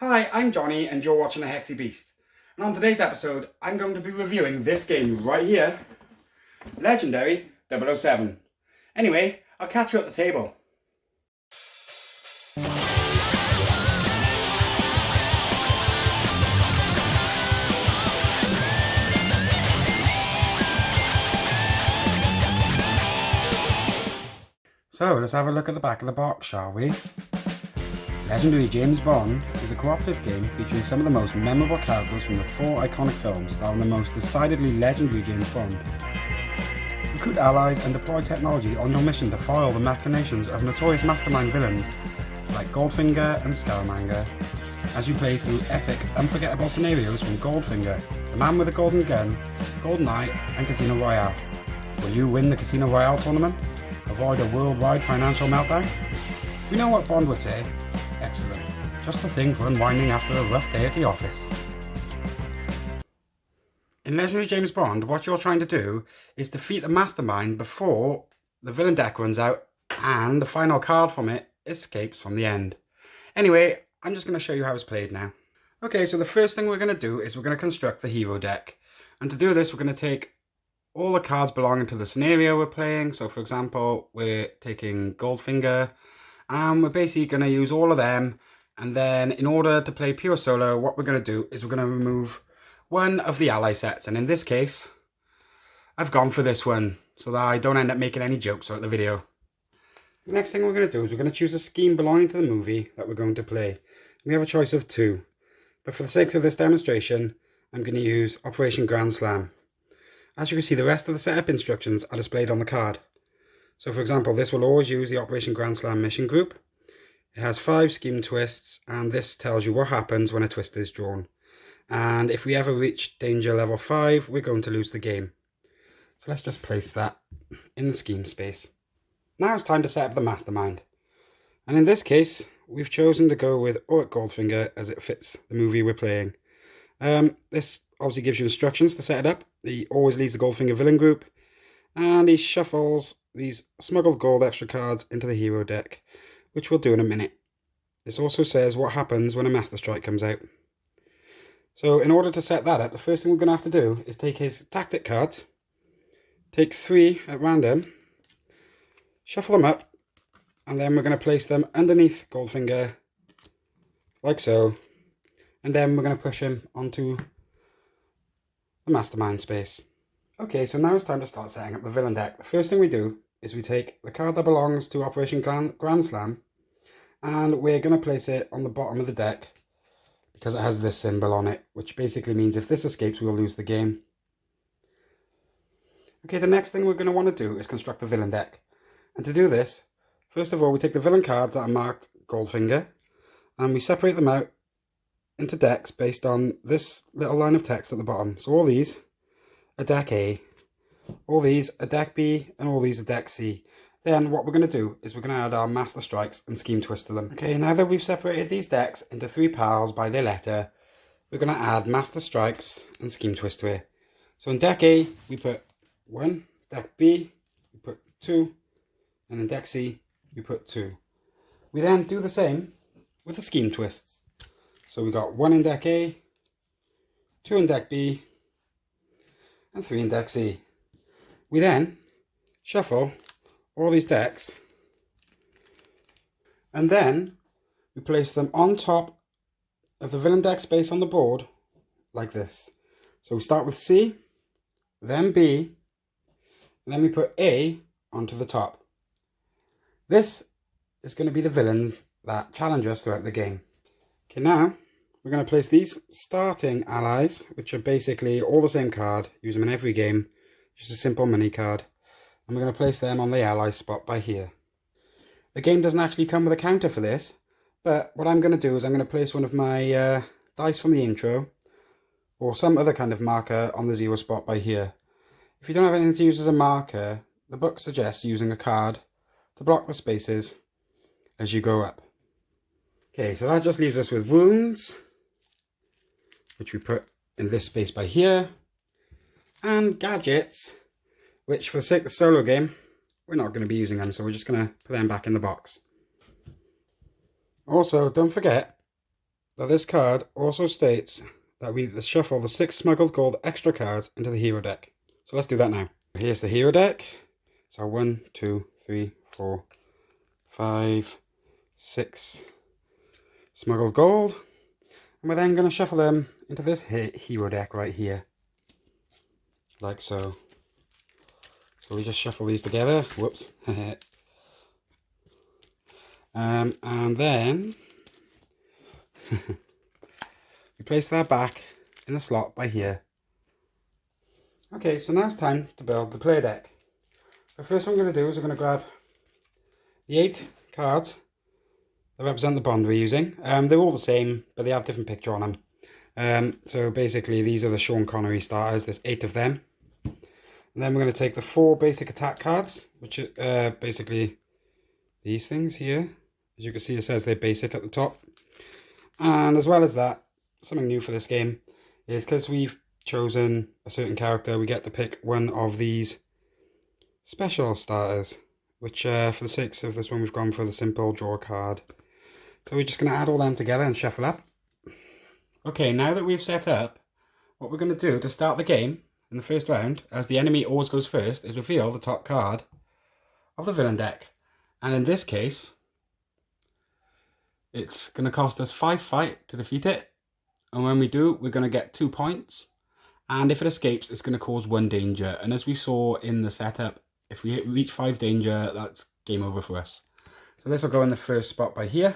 Hi, I'm Johnny and you're watching the Hexy Beast. And on today's episode, I'm going to be reviewing this game right here, Legendary 007. Anyway, I'll catch you at the table. So, let's have a look at the back of the box, shall we? Legendary James Bond is a cooperative game featuring some of the most memorable characters from the four iconic films starring the most decidedly legendary James Bond. Recruit allies and deploy technology on your mission to foil the machinations of notorious mastermind villains like Goldfinger and Scaramanga, as you play through epic, unforgettable scenarios from Goldfinger, The Man with the Golden Gun, GoldenEye and Casino Royale. Will you win the Casino Royale tournament? Avoid a worldwide financial meltdown? We know what Bond would say. Excellent. Just the thing for unwinding after a rough day at the office. In Legendary James Bond, what you're trying to do is defeat the mastermind before the villain deck runs out and the final card from it escapes from the end. Anyway, I'm just going to show you how it's played now. Okay, so the first thing we're going to do is we're going to construct the hero deck. And to do this, we're going to take all the cards belonging to the scenario we're playing. So for example, we're taking Goldfinger, and we're basically going to use all of them. And then in order to play pure solo, what we're going to do is we're going to remove one of the ally sets. And in this case, I've gone for this one so that I don't end up making any jokes throughout the video. The next thing we're going to do is we're going to choose a scheme belonging to the movie that we're going to play. We have a choice of two. But for the sake of this demonstration, I'm going to use Operation Grand Slam. As you can see, the rest of the setup instructions are displayed on the card. So for example, this will always use the Operation Grand Slam mission group. It has 5 scheme twists, and this tells you what happens when a twist is drawn. And if we ever reach danger level 5, we're going to lose the game. So let's just place that in the scheme space. Now it's time to set up the mastermind. And in this case, we've chosen to go with Ulrich Goldfinger as it fits the movie we're playing. This obviously gives you instructions to set it up. He always leads the Goldfinger villain group, and he shuffles these smuggled gold extra cards into the hero deck, which we'll do in a minute. This also says what happens when a Master Strike comes out. So in order to set that up, the first thing we're going to have to do is take his tactic cards, take 3 at random, shuffle them up, and then we're going to place them underneath Goldfinger, like so, and then we're going to push him onto the mastermind space. Okay, so now it's time to start setting up the villain deck. The first thing we do is we take the card that belongs to Operation Grand Slam, and we're going to place it on the bottom of the deck because it has this symbol on it, which basically means if this escapes, we'll lose the game. Okay, the next thing we're going to want to do is construct the villain deck. And to do this, first of all, we take the villain cards that are marked Goldfinger, and we separate them out into decks based on this little line of text at the bottom. So all these are deck A, all these are deck B, and all these are deck C. Then what we're going to do is we're going to add our Master Strikes and Scheme Twist to them. Okay, now that we've separated these decks into 3 piles by their letter, we're going to add Master Strikes and Scheme Twist to it. So in deck A, we put 1, deck B, we put 2, and in deck C, we put 2. We then do the same with the Scheme Twists. So we got 1 in deck A, 2 in deck B, and 3 in deck C. We then shuffle all these decks, and then we place them on top of the villain deck space on the board, like this. So we start with C, then B, and then we put A onto the top. This is going to be the villains that challenge us throughout the game. Okay, now we're going to place these starting allies, which are basically all the same card, use them in every game, just a simple money card, and we're going to place them on the ally spot by here. The game doesn't actually come with a counter for this, but what I'm going to do is I'm going to place one of my dice from the intro, or some other kind of marker on the 0 spot by here. If you don't have anything to use as a marker, the book suggests using a card to block the spaces as you go up. Okay, so that just leaves us with wounds, which we put in this space by here, and gadgets, which for the sake of the solo game, we're not going to be using them, so we're just going to put them back in the box. Also, don't forget that this card also states that we need to shuffle the 6 smuggled gold extra cards into the hero deck. So let's do that now. Here's the hero deck. So 1, 2, 3, 4, 5, 6 smuggled gold. And we're then going to shuffle them into this hero deck right here. Like so. So we just shuffle these together. Whoops. And then we place that back in the slot by here. Okay, so now it's time to build the play deck. The first thing I'm going to do is I'm going to grab the 8 cards that represent the bond we're using. They're all the same, but they have different picture on them. So basically these are the Sean Connery starters. There's 8 of them. And then we're going to take the 4 basic attack cards, which are basically these things here. As you can see, it says they're basic at the top. And as well as that, something new for this game is because we've chosen a certain character, we get to pick one of these special starters, which for the sake of this one, we've gone for the simple draw card. So we're just going to add all them together and shuffle up. Okay, now that we've set up, what we're going to do to start the game in the first round, as the enemy always goes first, is reveal the top card of the villain deck. And in this case, it's going to cost us 5 fight to defeat it. And when we do, we're going to get 2 points. And if it escapes, it's going to cause 1 danger. And as we saw in the setup, if we reach 5 danger, that's game over for us. So this will go in the first spot by here.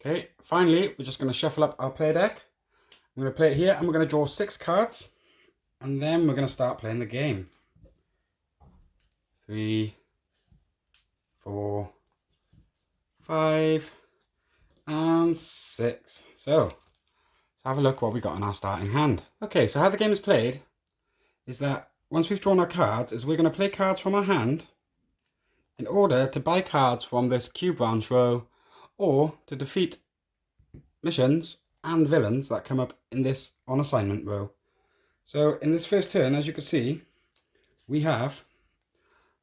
Okay, finally, we're just going to shuffle up our play deck. I'm going to play it here, and we're going to draw 6 cards. And then we're going to start playing the game. 3, 4, 5, and 6. So, let's have a look what we got in our starting hand. Okay, so how the game is played is that once we've drawn our cards, is we're going to play cards from our hand in order to buy cards from this Q branch row, or to defeat missions and villains that come up in this on assignment row. So in this first turn, as you can see, we have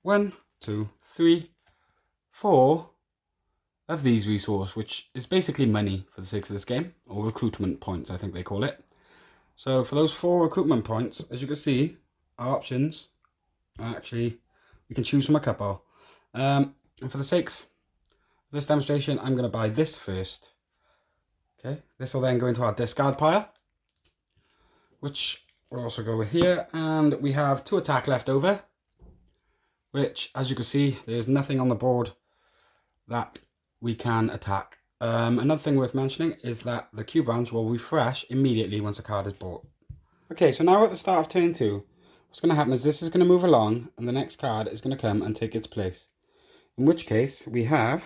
1, 2, 3, 4 of these resources, which is basically money for the sake of this game, or recruitment points, I think they call it. So for those 4 recruitment points, as you can see, our options are actually, we can choose from a couple. And for the sakes of this demonstration, I'm going to buy this first. Okay, this will then go into our discard pile, which will also go with here. And we have 2 attack left over, which, as you can see, there's nothing on the board that we can attack. Another thing worth mentioning is that the Q branch will refresh immediately once a card is bought. Okay, so now we're at the start of turn 2. What's going to happen is this is going to move along, and the next card is going to come and take its place. In which case, we have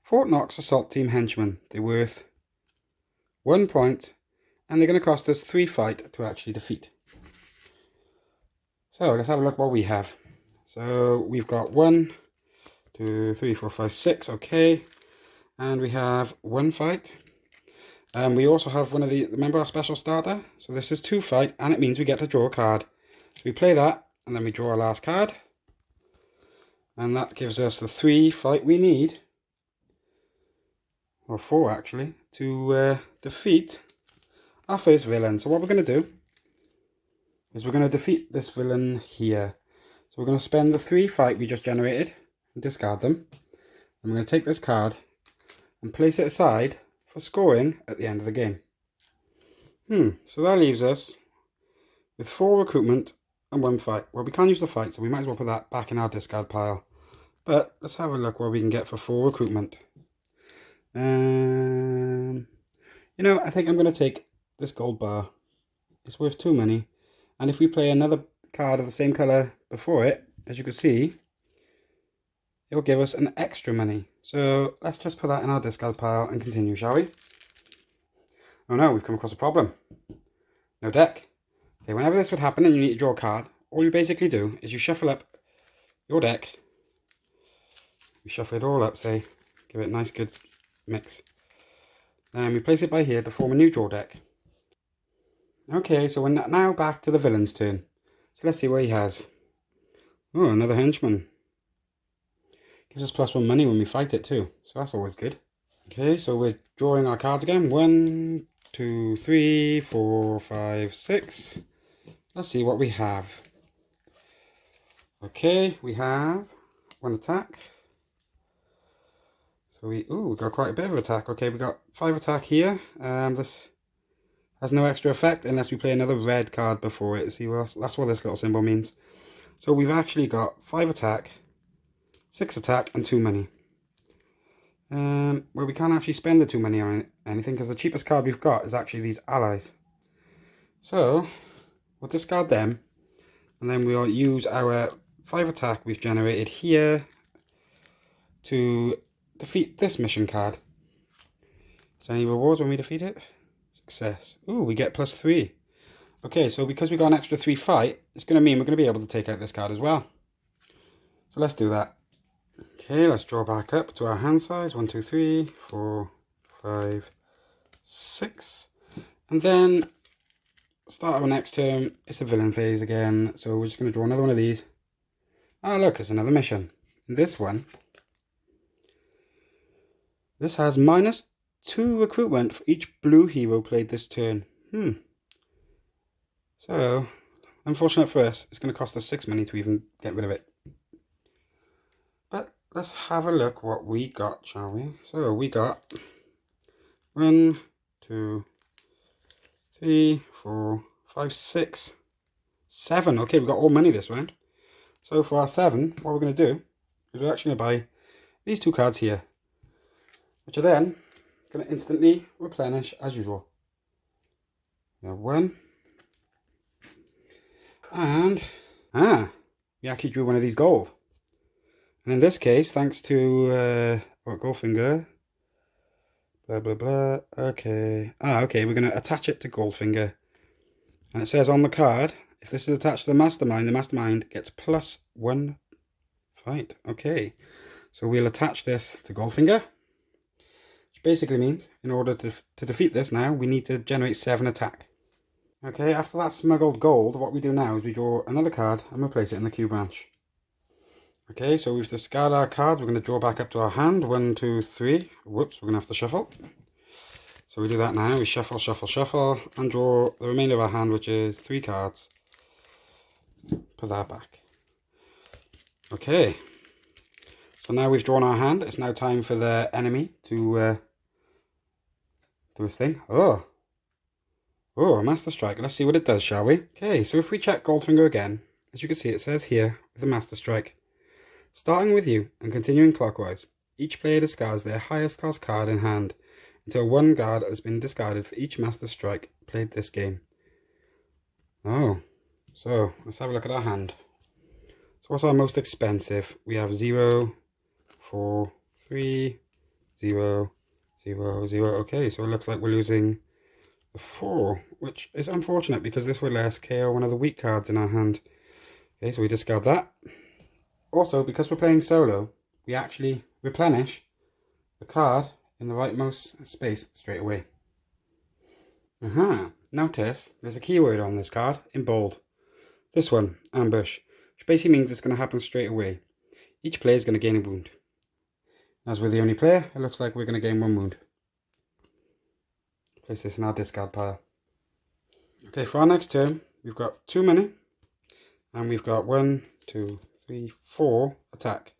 Fort Knox Assault Team Henchmen. They're worth 1 point, and they're going to cost us 3 fight to actually defeat. So let's have a look what we have. So we've got 1, 2, 3, 4, 5, 6, okay. And we have 1 fight. We also have one of the, remember our special starter? So this is 2 fight, and it means we get to draw a card. So we play that, and then we draw our last card. And that gives us the 3 fight we need, or 4 actually, to defeat our first villain. So what we're going to do is we're going to defeat this villain here. So we're going to spend the 3 fight we just generated and discard them. And we're going to take this card and place it aside for scoring at the end of the game. So that leaves us with 4 recruitment and 1 fight. Well, we can't use the fight, so we might as well put that back in our discard pile. But let's have a look what we can get for 4 recruitment. You know, I think I'm going to take this gold bar. It's worth 2 money. And if we play another card of the same colour before it, as you can see, it will give us an extra money. So let's just put that in our discard pile and continue, shall we? Oh no, we've come across a problem. No deck. Okay, whenever this would happen and you need to draw a card, all you basically do is you shuffle up your deck. You shuffle it all up, say, give it a nice good mix. Then we place it by here to form a new draw deck. Okay, so we're now back to the villain's turn. So let's see what he has. Oh, another henchman. Gives us +1 money when we fight it too, so that's always good. Okay, so we're drawing our cards again. 1, 2, 3, 4, 5, 6. Let's see what we have. Okay, we have 1 attack. So we got quite a bit of attack. Okay, we got 5 attack here. This has no extra effect unless we play another red card before it. See, well, that's what this little symbol means. So we've actually got 5 attack, 6 attack, and 2 money. Well, we can't actually spend the 2 money on anything because the cheapest card we've got is actually these allies. So we'll discard them, and then we'll use our 5 attack we've generated here to defeat this mission card. Is there any rewards when we defeat it? Success. Ooh, we get +3. Okay, so because we got an extra 3 fight, it's going to mean we're going to be able to take out this card as well. So let's do that. Okay, let's draw back up to our hand size. 1, 2, 3, 4, 5, 6. And then start our next turn. It's the villain phase again. So we're just going to draw another one of these. Ah, look, it's another mission. And this one, this has -2 recruitment for each blue hero played this turn. So, unfortunate for us, it's going to cost us 6 money to even get rid of it. But let's have a look what we got, shall we? So we got 1, 2, 3, 4, 5, 6, 7. Okay, we got all money this round. So for our 7, what we're going to do is we're actually going to buy these 2 cards here, which are then going to instantly replenish as usual. We have 1. And, we actually drew one of these gold. And in this case, thanks to, Goldfinger, blah, blah, blah, okay. Okay, we're going to attach it to Goldfinger. And it says on the card, if this is attached to the mastermind gets +1 fight. Okay, so we'll attach this to Goldfinger. Which basically means, in order to defeat this now, we need to generate 7 attack. Okay, after that smuggled gold, what we do now is we draw another card and we'll place it in the Q branch. Okay, so we've discarded our cards. We're going to draw back up to our hand. 1, 2, 3. Whoops, we're going to have to shuffle. So we do that now. We shuffle, shuffle, shuffle, and draw the remainder of our hand, which is 3 cards. Put that back. Okay. So now we've drawn our hand. It's now time for the enemy to do his thing. Oh, a Master Strike. Let's see what it does, shall we? Okay, so if we check Goldfinger again, as you can see, it says here with the Master Strike. Starting with you and continuing clockwise, each player discards their highest cost card in hand until 1 card has been discarded for each Master Strike played this game. Oh, so let's have a look at our hand. So what's our most expensive? We have 0, 4, 3, 0, 0, 0. Okay, so it looks like we're losing the 4, which is unfortunate because this would let us KO one of the weak cards in our hand. Okay, so we discard that. Also, because we're playing solo, we actually replenish the card in the rightmost space straight away. Notice there's a keyword on this card in bold. This one, ambush, which basically means it's going to happen straight away. Each player is going to gain a wound. As we're the only player, it looks like we're going to gain 1 wound. Place this in our discard pile. Okay, for our next turn, we've got 2 money, and we've got 1, 2, 3, 4 attack.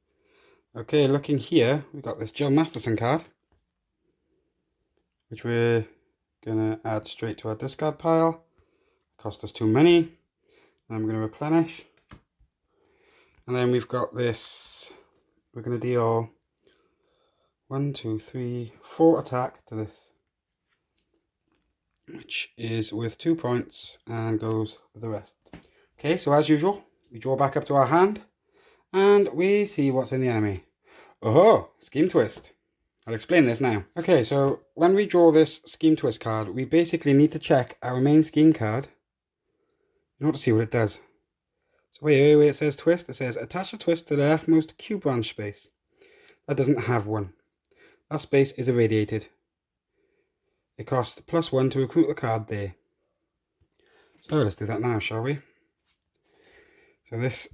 Okay, looking here, we've got this Jill Masterson card, which we're gonna add straight to our discard pile. Cost us 2 money, and I'm gonna replenish. And then we've got this, we're gonna deal 1, 2, 3, 4 attack to this, which is with 2 points and goes with the rest. Okay, so as usual, we draw back up to our hand and we see what's in the enemy. Oh, Scheme Twist. I'll explain this now. Okay, so when we draw this Scheme Twist card, we basically need to check our main scheme card in order to see what it does. So wait, it says twist. It says attach a twist to the leftmost Q branch space. That doesn't have one. That space is irradiated. It costs +1 to recruit the card there. So let's do that now, shall we? So this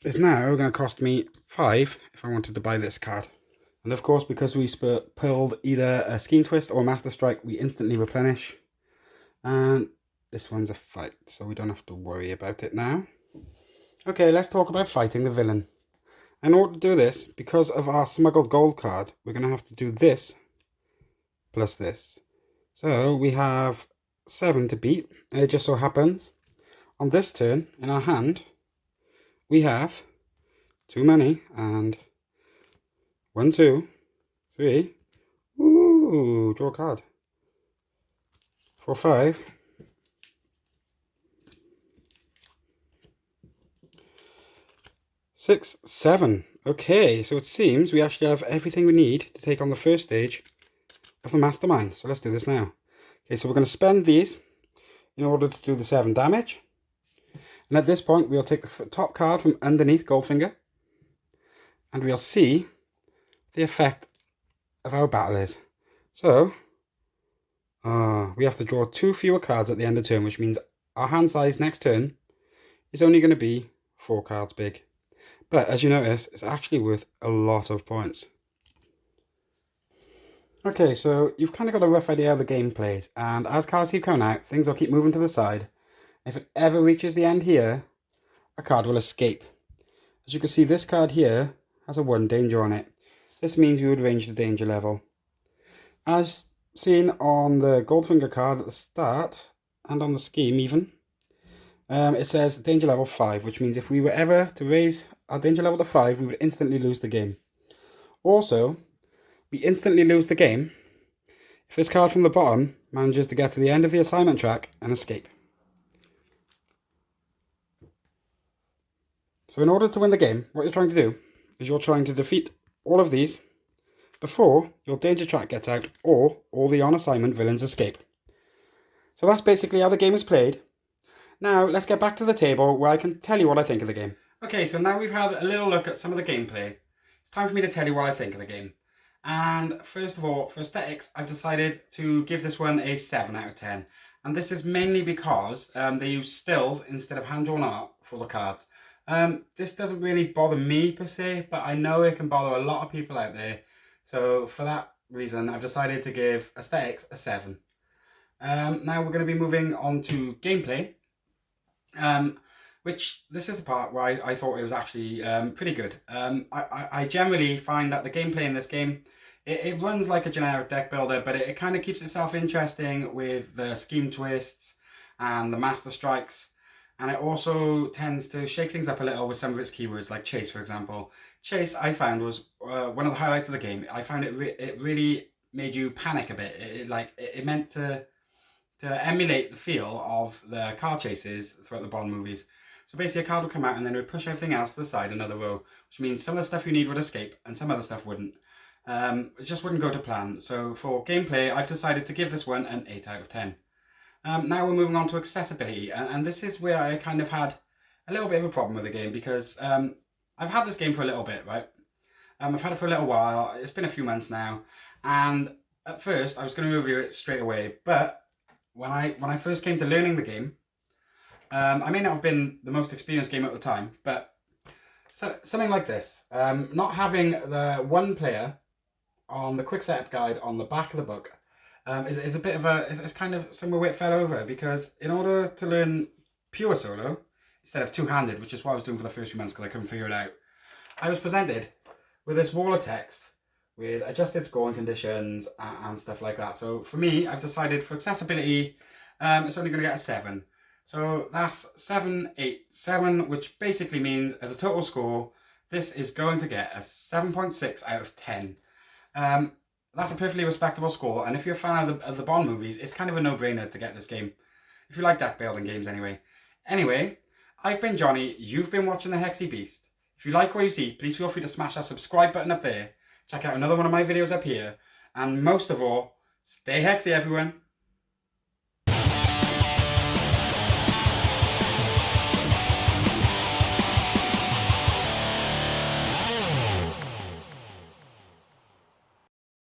is now going to cost me 5 if I wanted to buy this card. And of course, because we pulled either a Scheme Twist or a Master Strike, we instantly replenish. And this one's a fight, so we don't have to worry about it now. Okay, let's talk about fighting the villain. In order to do this, because of our smuggled gold card, we're going to have to do this plus this. So we have 7 to beat, and it just so happens, on this turn, in our hand, we have too many, and 1, 2, 3, ooh, draw a card, 4, 5, 6, 7. Okay, so it seems we actually have everything we need to take on the first stage of the mastermind. So let's do this now. Okay, so we're going to spend these in order to do the 7 damage. And at this point, we'll take the top card from underneath Goldfinger, and we'll see the effect of our battle is. So, we have to draw 2 fewer cards at the end of turn, which means our hand size next turn is only going to be 4 cards big. But as you notice, it's actually worth a lot of points. Okay, so you've kind of got a rough idea how the game plays, and as cards keep coming out, things will keep moving to the side. If it ever reaches the end here, a card will escape. As you can see, this card here has a 1 danger on it. This means we would range the danger level. As seen on the Goldfinger card at the start, and on the scheme even, it says danger level 5, which means if we were ever to raise our danger level to 5, we would instantly lose the game. Also, we instantly lose the game if this card from the bottom manages to get to the end of the assignment track and escape. So in order to win the game, what you're trying to do is you're trying to defeat all of these before your danger track gets out or all the on assignment villains escape. So that's basically how the game is played. Now let's get back to the table where I can tell you what I think of the game. Okay, so now we've had a little look at some of the gameplay. It's time for me to tell you what I think of the game. And first of all, for aesthetics, I've decided to give this one a 7 out of 10. And this is mainly because they use stills instead of hand-drawn art for the cards. This doesn't really bother me per se, but I know it can bother a lot of people out there. So for that reason, I've decided to give aesthetics a 7. Now we're going to be moving on to gameplay. Which this is the part where I thought it was actually pretty good. I generally find that the gameplay in this game, it runs like a generic deck builder, but it kind of keeps itself interesting with the scheme twists and the master strikes. And it also tends to shake things up a little with some of its keywords, like chase, for example. Chase, I found, was one of the highlights of the game. I found it really made you panic a bit. It meant to emulate the feel of the car chases throughout the Bond movies. So basically a card would come out and then it would push everything else to the side another row, which means some of the stuff you need would escape and some other stuff wouldn't. It just wouldn't go to plan. So for gameplay, I've decided to give this one an 8 out of 10. Now we're moving on to accessibility, and this is where I kind of had a little bit of a problem with the game because I've had this game for a little bit, right? I've had it for a little while. It's been a few months now, and at first I was going to review it straight away, but when I first came to learning the game, I may not have been the most experienced gamer at the time, but something like this, not having the one player on the quick setup guide on the back of the book is a bit of a, it's kind of somewhere where it fell over, because in order to learn pure solo instead of two-handed, which is what I was doing for the first few months because I couldn't figure it out, I was presented with this wall of text with adjusted scoring conditions and stuff like that. So for me, I've decided for accessibility, it's only going to get a 7. So that's 7, 8, 7, which basically means as a total score, this is going to get a 7.6 out of 10. That's a perfectly respectable score, and if you're a fan of the Bond movies, it's kind of a no-brainer to get this game. If you like deck building games anyway. Anyway, I've been Johnny, you've been watching the Hexy Beast. If you like what you see, please feel free to smash that subscribe button up there. Check out another one of my videos up here. And most of all, stay Hexy, everyone.